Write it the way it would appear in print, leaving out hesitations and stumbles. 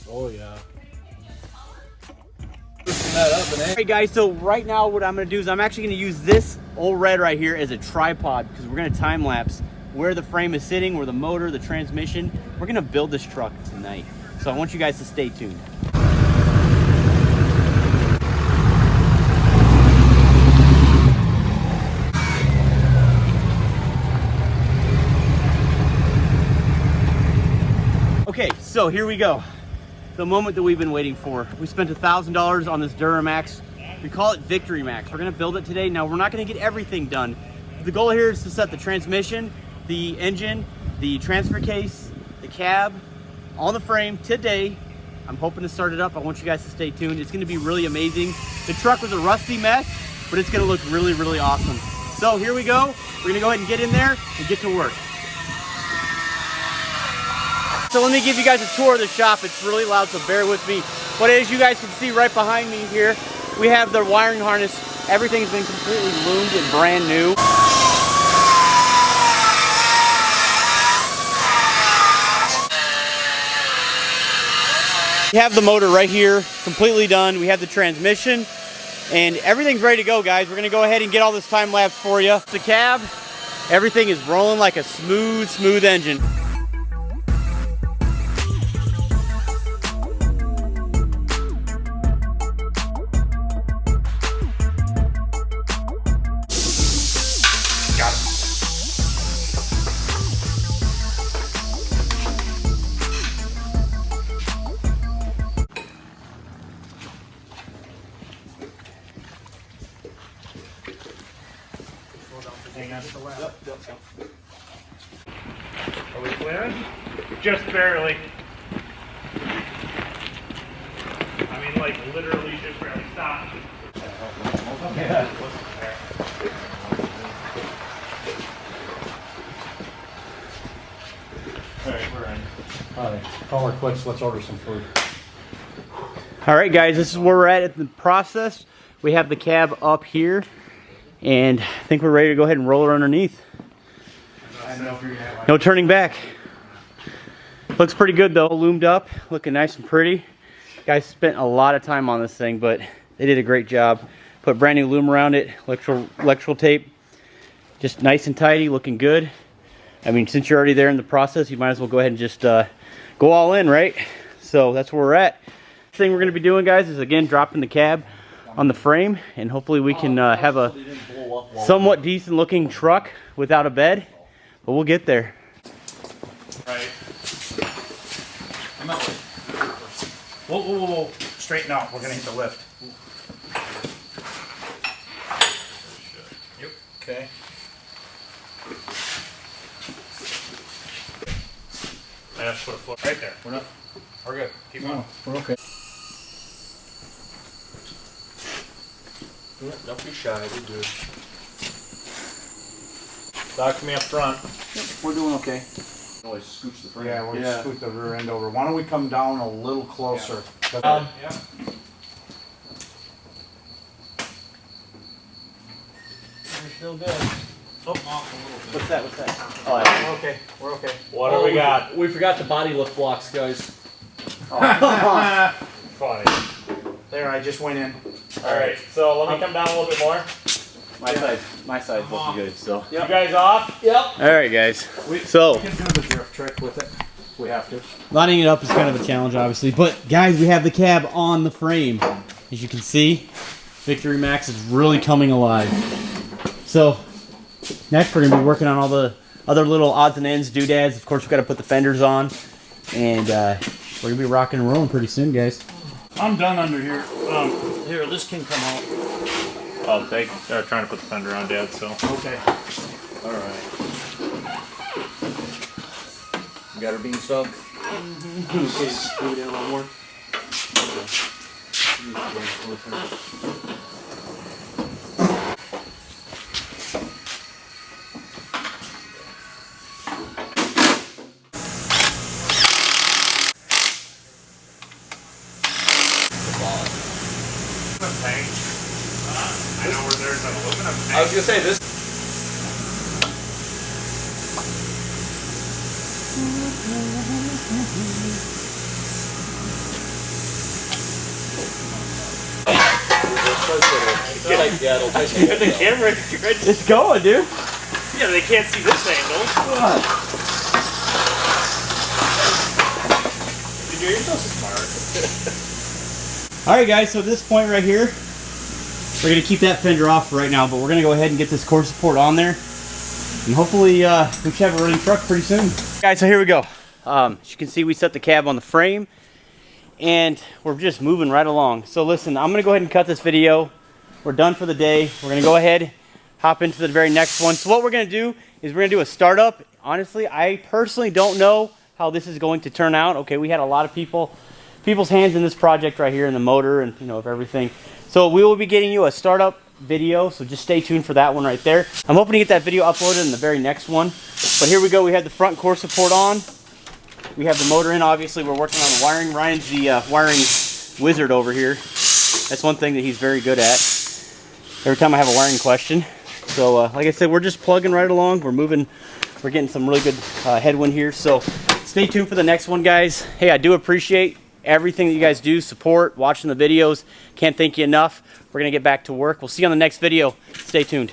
Oh yeah. Alright guys, so right now what I'm going to do is I'm actually going to use this old red right here as a tripod because we're going to time lapse where the frame is sitting, where the motor, the transmission. We're going to build this truck tonight. So I want you guys to stay tuned. Okay, so here we go. The moment that we've been waiting for. We spent $1,000 on this Victorymax. We call it Victorymax. We're gonna build it today. Now we're not gonna get everything done. The goal here is to set the transmission, the engine, the transfer case, the cab, on the frame today. I'm hoping to start it up. I want you guys to stay tuned. It's gonna be really amazing. The truck was a rusty mess, but it's gonna look really, really awesome. So here we go. We're gonna go ahead and get in there and get to work. So let me give you guys a tour of the shop. It's really loud, so bear with me. But as you guys can see right behind me here, we have the wiring harness. Everything's been completely loomed and brand new. We have the motor right here, completely done. We have the transmission, and everything's ready to go, guys. We're gonna go ahead and get all this time lapse for you. The cab, everything is rolling like a smooth engine. Yep. Are we clearing? Just barely. I mean, like, literally just barely. Stop. Okay. Alright, we're in. Alright, call her quick, so let's order some food. Alright guys, this is where we're at the process. We have the cab up here, and I think we're ready to go ahead and roll her underneath. No turning back. Looks pretty good though, loomed up, looking nice and pretty. Guys spent a lot of time on this thing, but they did a great job. Put brand new loom around it, electrical tape, just nice and tidy, looking good. I mean, since you're already there in the process, you might as well go ahead and just go all in, right? So that's where we're at. The thing we're going to be doing, guys, is again dropping the cab on the frame, and hopefully we can have a somewhat decent looking truck without a bed, but we'll get there. Right. Whoa. Straighten out. We're going to hit the lift. Yep. Okay. I have to put a foot right there. We're good. Keep going. We're okay. Don't be shy. We're good. Talk to me up front. We're doing okay. Always scooch the frame. Yeah, we'll scoot the rear end over. Why don't we come down a little closer? Yeah. We're still good. Oh, off a little bit. What's that? Oh, yeah. We're okay. We're okay. What do we got? We forgot the body lift blocks, guys. Funny. There, I just went in. Alright, so let me come down a little bit more. My side's looking good, so. You guys off? Yep. Alright guys, We so can do the drift trick with it. We have to. Lining it up is kind of a challenge, obviously. But guys, we have the cab on the frame. As you can see, Victorymax is really coming alive. So next we're gonna be working on all the other little odds and ends, doodads. Of course, we've got to put the fenders on, and we're gonna be rocking and rolling pretty soon, guys. I'm done under here. Here, this can come out. Oh, they are trying to put the fender on, Dad, so. Okay. All right. You got her beanstalk? Okay, move it in a little more. Tank. I know where there's an aluminum tank. I was gonna say this. Yeah, it'll take Get the camera good. It's going, dude. Yeah, they can't see this angle. You're so smart. All right, guys. So at this point right here, we're gonna keep that fender off right now, but we're gonna go ahead and get this core support on there, and hopefully we should have a running truck pretty soon. Guys, so here we go. As you can see, we set the cab on the frame, and we're just moving right along. So listen, I'm gonna go ahead and cut this video. We're done for the day. We're gonna go ahead, hop into the very next one. So what we're gonna do is we're gonna do a startup. Honestly, I personally don't know how this is going to turn out. Okay, we had a lot of people's hands in this project right here, in the motor and of everything. So we will be getting you a startup video, so just stay tuned for that one right there. I'm hoping to get that video uploaded in the very next one. But here we go. We have the front core support on. We have the motor in. Obviously, we're working on the wiring. Ryan's the wiring wizard over here. That's one thing that he's very good at. Every time I have a wiring question. So like I said, we're just plugging right along. We're moving. We're getting some really good headwind here. So stay tuned for the next one, guys. Hey, I do appreciate everything that you guys do, support, watching the videos. Can't thank you enough. We're going to get back to work. We'll see you on the next video. Stay tuned.